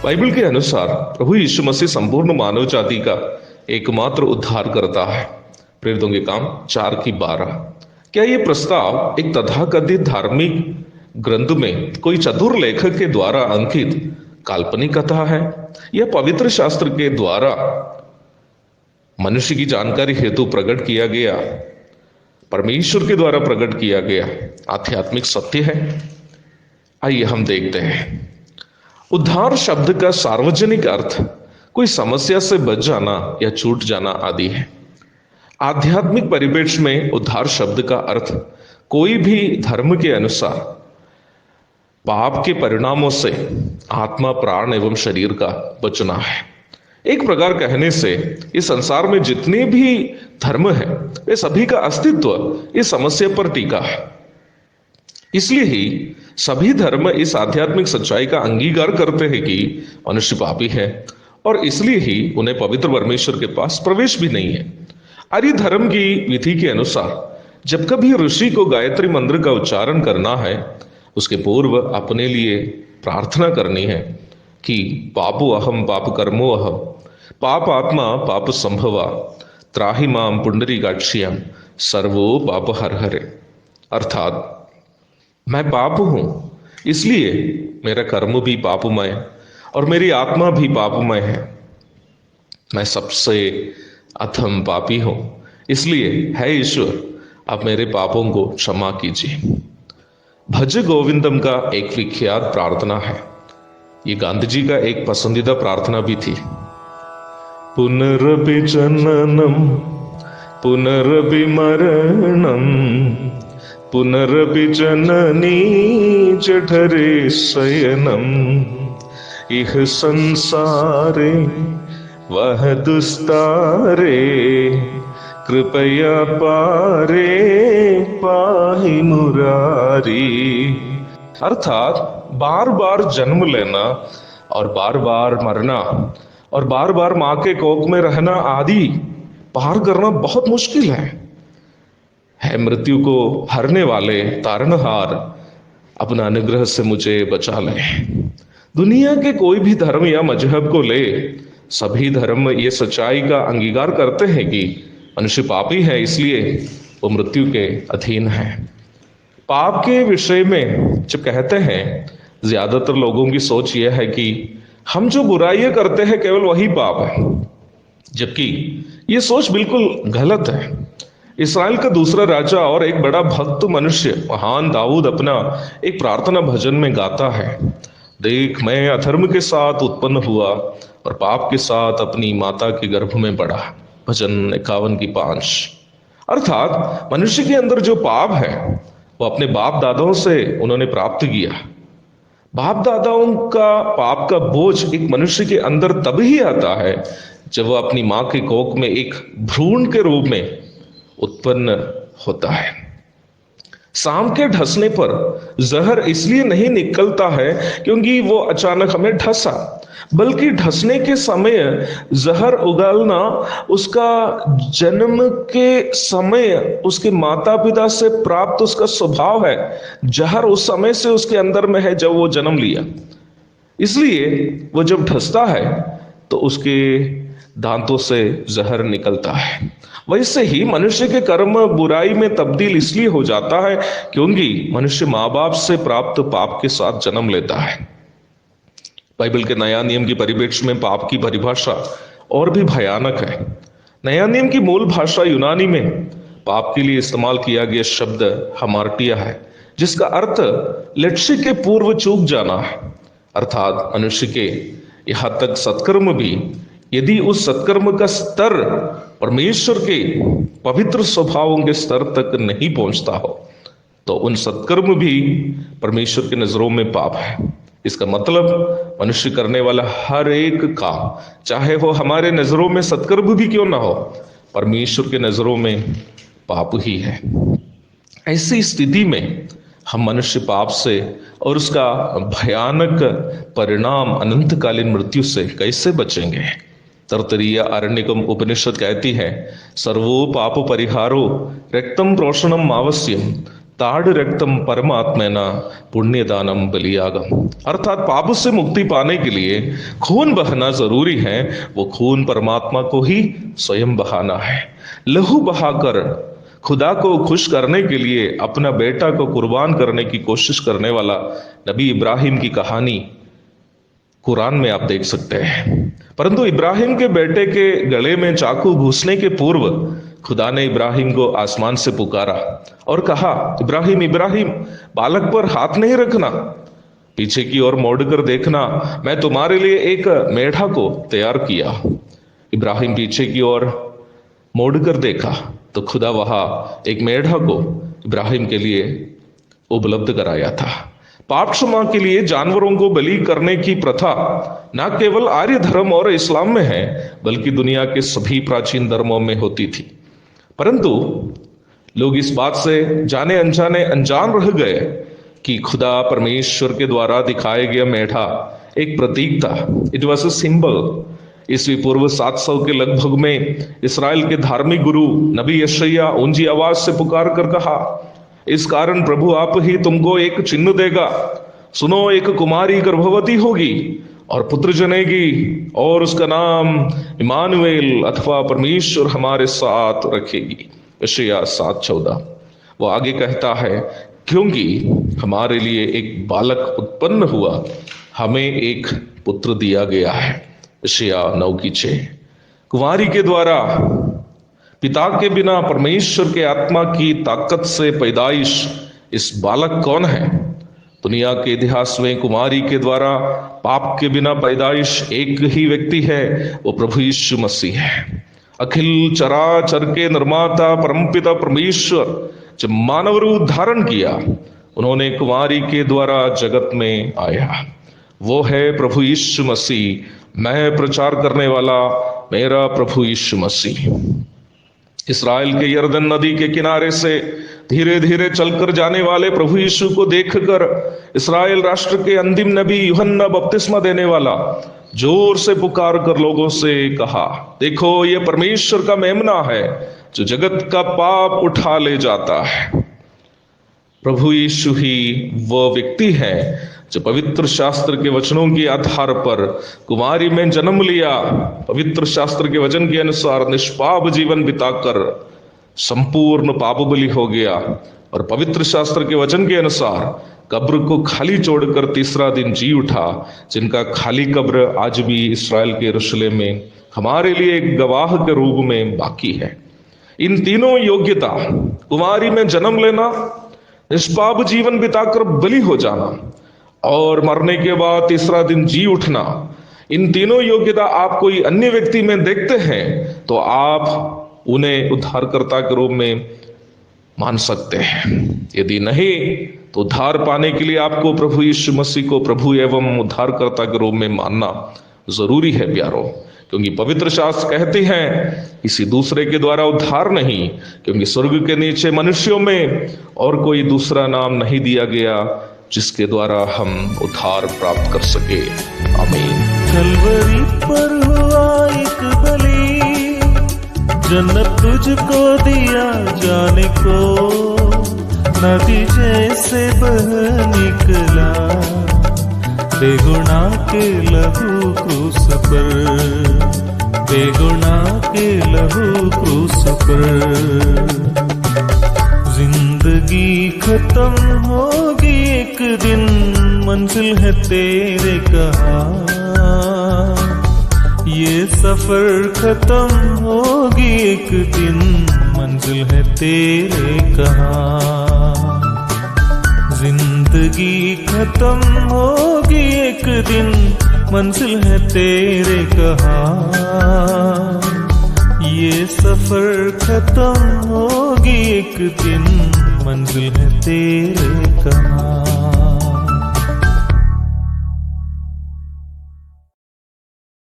Bible के अनुसार प्रभु यीशु मसीह संपूर्ण मानव जाति का एकमात्र उद्धार करता है। प्रेरितों के काम 4:12। क्या यह प्रस्ताव एक तथाकथित धार्मिक ग्रंथ में कोई चतुर लेखक के द्वारा अंकित काल्पनिक कथा है, यह पवित्र शास्त्र के द्वारा मनुष्य की जानकारी हेतु प्रकट किया गया, परमेश्वर के द्वारा प्रकट किया गया आध्यात्मिक सत्य है? आइए हम देखते हैं। उद्धार शब्द का सार्वजनिक अर्थ कोई समस्या से बच जाना या छूट जाना आदि है। आध्यात्मिक परिप्रेक्ष्य में उद्धार शब्द का अर्थ कोई भी धर्म के अनुसार पाप के परिणामों से आत्मा, प्राण एवं शरीर का बचना है। एक प्रकार कहने से इस संसार में जितने भी धर्म है वे सभी का अस्तित्व इस समस्या पर टिका है। इसलिए ही सभी धर्म इस आध्यात्मिक सच्चाई का अंगीकार करते हैं कि मनुष्य पापी है और इसलिए ही उन्हें पवित्र परमेश्वर के पास प्रवेश भी नहीं है। आर्य धर्म की विधि के अनुसार जब कभी ऋषि को गायत्री मंत्र का उच्चारण करना है, उसके पूर्व अपने लिए प्रार्थना करनी है कि पापो अहम पाप कर्मो अहम पाप आत्मा पाप संभवा त्राहि माम पुंडरीकाक्ष्यम सर्वो पाप हर हरे। अर्थात मैं पाप हूं, इसलिए मेरा कर्म भी पापमय और मेरी आत्मा भी पापमय है। मैं सबसे अधम पापी हूं, इसलिए है ईश्वर आप मेरे पापों को क्षमा कीजिए। भज गोविंदम का एक विख्यात प्रार्थना है। ये गांधी जी का एक पसंदीदा प्रार्थना भी थी। पुनरपि जननम पुनरपि मरणम पुनरपि जननी जठरे शयनम इह संसारे वह दुस्तारे कृपया पारे पाहि मुरारी। अर्थात बार बार जन्म लेना और बार बार मरना और बार बार मां के कोख में रहना आदि पार करना बहुत मुश्किल है। मृत्यु को हरने वाले तारणहार, अपना अनुग्रह से मुझे बचा ले। दुनिया के कोई भी धर्म या मजहब को ले, सभी धर्म ये सच्चाई का अंगीकार करते हैं कि मनुष्य पापी है, इसलिए वो मृत्यु के अधीन है। पाप के विषय में जब कहते हैं, ज्यादातर लोगों की सोच यह है कि हम जो बुराइयां करते हैं केवल वही पाप है, जबकि ये सोच बिल्कुल गलत है। इस्राएल का दूसरा राजा और एक बड़ा भक्त मनुष्य महान दाऊद अपना एक प्रार्थना भजन में गाता है, देख मैं अधर्म के साथ उत्पन्न हुआ और पाप के साथ अपनी माता के गर्भ में बढ़ा। भजन 51:5। अर्थात मनुष्य के अंदर जो पाप है वो अपने बाप दादाओं से उन्होंने प्राप्त किया। बाप दादाओं का पाप का बोझ एक मनुष्य के अंदर तभी आता है जब वह अपनी मां के कोख में एक भ्रूण के रूप में उत्पन्न होता है। सांप के ढसने पर जहर इसलिए नहीं निकलता है क्योंकि वो अचानक हमें ढसा, बल्कि ढसने के समय जहर उगलना उसका जन्म के समय उसके माता पिता से प्राप्त उसका स्वभाव है। जहर उस समय से उसके अंदर में है जब वो जन्म लिया, इसलिए वो जब ढसता है तो उसके दांतों से जहर निकलता है। वैसे ही मनुष्य के कर्म बुराई में तब्दील इसलिए हो जाता है क्योंकि मनुष्य माँ बाप से प्राप्त पाप के साथ जन्म लेता है। बाइबल के नया नियम की परिप्रेक्ष्य में पाप की परिभाषा और भी भयानक है। नया नियम की मूल भाषा यूनानी में पाप के लिए इस्तेमाल किया गया शब्द हमार्टिया है, जिसका अर्थ लक्ष्य के पूर्व चूक जाना है। अर्थात मनुष्य के यहां तक सत्कर्म भी यदि उस सत्कर्म का स्तर परमेश्वर के पवित्र स्वभावों के स्तर तक नहीं पहुंचता हो तो उन सत्कर्म भी परमेश्वर की नजरों में पाप है। इसका मतलब मनुष्य करने वाला हर एक काम, चाहे वो हमारे नजरों में सत्कर्म भी क्यों ना हो, परमेश्वर के नजरों में पाप ही है। ऐसी स्थिति में हम मनुष्य पाप से और उसका भयानक परिणाम अनंतकालीन मृत्यु से कैसे बचेंगे? तर्तरीय आरण्यकम उपनिषद कहती है, सर्वो पाप परिहारो रक्तम प्रोषणम आवश्यम ताड़ रक्तम परमात्मेना पुण्यदानम बलियागम। अर्थात पाप से मुक्ति पाने के लिए खून बहाना जरूरी है, वो खून परमात्मा को ही स्वयं बहाना है। लहू बहाकर खुदा को खुश करने के लिए अपना बेटा को कुर्बान करने की कोशिश करने वाला नबी इब्राहिम की कहानी कुरान में आप देख सकते हैं। परंतु इब्राहिम के बेटे के गले में चाकू घुसने के पूर्व खुदा ने इब्राहिम को आसमान से पुकारा और कहा, इब्राहिम इब्राहिम, बालक पर हाथ नहीं रखना, पीछे की ओर मोड़कर देखना, मैं तुम्हारे लिए एक मेढ़ा को तैयार किया। इब्राहिम पीछे की ओर मोड़कर देखा तो खुदा वहां एक मेढ़ा को इब्राहिम के लिए उपलब्ध कराया था। पाप क्षमा के लिए जानवरों को बलि करने की प्रथा न केवल आर्य धर्म और इस्लाम में है, बल्कि दुनिया के सभी प्राचीन धर्मों में होती थी। परंतु लोग इस बात से जाने अनजाने अनजान रह गए कि खुदा परमेश्वर के द्वारा दिखाया गया मेढ़ा एक प्रतीक था। It was a symbol. ईस्वी पूर्व 700 के लगभग में इस्राएल के धार्मिक गुरु नबी यशायाह ऊंची आवाज से पुकार कर कहा, इस कारण प्रभु आप ही तुमको एक चिन्ह देगा, सुनो, एक कुमारी गर्भवती होगी और पुत्र जनेगी और उसका नाम इमानुएल अथवा परमेश्वर हमारे साथ रखेगी। यशायाह 7:14। वो आगे कहता है, क्योंकि हमारे लिए एक बालक उत्पन्न हुआ, हमें एक पुत्र दिया गया है। यशायाह 9:6। कुंवारी के द्वारा पिता के बिना परमेश्वर के आत्मा की ताकत से पैदाइश, इस बालक कौन है? दुनिया के इतिहास में कुमारी के द्वारा पाप के बिना पैदाइश एक ही व्यक्ति है, वो प्रभु यीशु मसीह है। अखिल चराचर के निर्माता परमपिता परमेश्वर जब मानव रूप धारण किया, उन्होंने कुमारी के द्वारा जगत में आया। वो है प्रभु यीशु मसीह, मैं प्रचार करने वाला मेरा प्रभु यीशु मसीह। इस्राएल के यरदन नदी के किनारे से धीरे धीरे चलकर जाने वाले प्रभु यीशु को देखकर इस्राएल राष्ट्र के अंतिम नबी यूहन्ना बपतिस्मा देने वाला जोर से पुकार कर लोगों से कहा, देखो ये परमेश्वर का मेमना है जो जगत का पाप उठा ले जाता है। प्रभु यीशु ही वह व्यक्ति है जो पवित्र शास्त्र के वचनों के आधार पर कुमारी में जन्म लिया, पवित्र शास्त्र के वचन के अनुसार निष्पाप जीवन बिताकर संपूर्ण पाप बलि हो गया और पवित्र शास्त्र के वचन के अनुसार कब्र को खाली छोड़कर तीसरा दिन जी उठा, जिनका खाली कब्र आज भी इस्राएल के यरूशलेम में हमारे लिए एक गवाह के रूप में बाकी है। इन तीनों योग्यता, कुमारी में जन्म लेना, निष्पाप जीवन बिताकर बलि हो जाना और मरने के बाद तीसरा दिन जी उठना, इन तीनों योग्यता आप कोई अन्य व्यक्ति में देखते हैं तो आप उन्हें उद्धारकर्ता के रूप में मान सकते हैं। यदि नहीं तो उद्धार पाने के लिए आपको प्रभु यीशु मसीह को प्रभु एवं उद्धारकर्ता के रूप में मानना जरूरी है प्यारो, क्योंकि पवित्र शास्त्र कहते हैं किसी दूसरे के द्वारा उद्धार नहीं, क्योंकि स्वर्ग के नीचे मनुष्यों में और कोई दूसरा नाम नहीं दिया गया जिसके द्वारा हम उद्धार प्राप्त कर सके। आमीन। कलवरी पर हुआ एक बलि, जन्नत तुझको दिया जाने को, नदी जैसे बह निकला, बेगुनाह के लहू क्रूस पर, बेगुनाह के लहू क्रूस पर। जिंदगी खत्म होगी एक दिन, मंजिल है तेरे कहाँ, ये सफर खत्म होगी एक दिन, मंजिल है तेरे कहाँ। जिंदगी खत्म होगी एक दिन, मंजिल है तेरे कहाँ, ये सफर खत्म होगी एक दिन, मंजिल है तेरे कहाँ।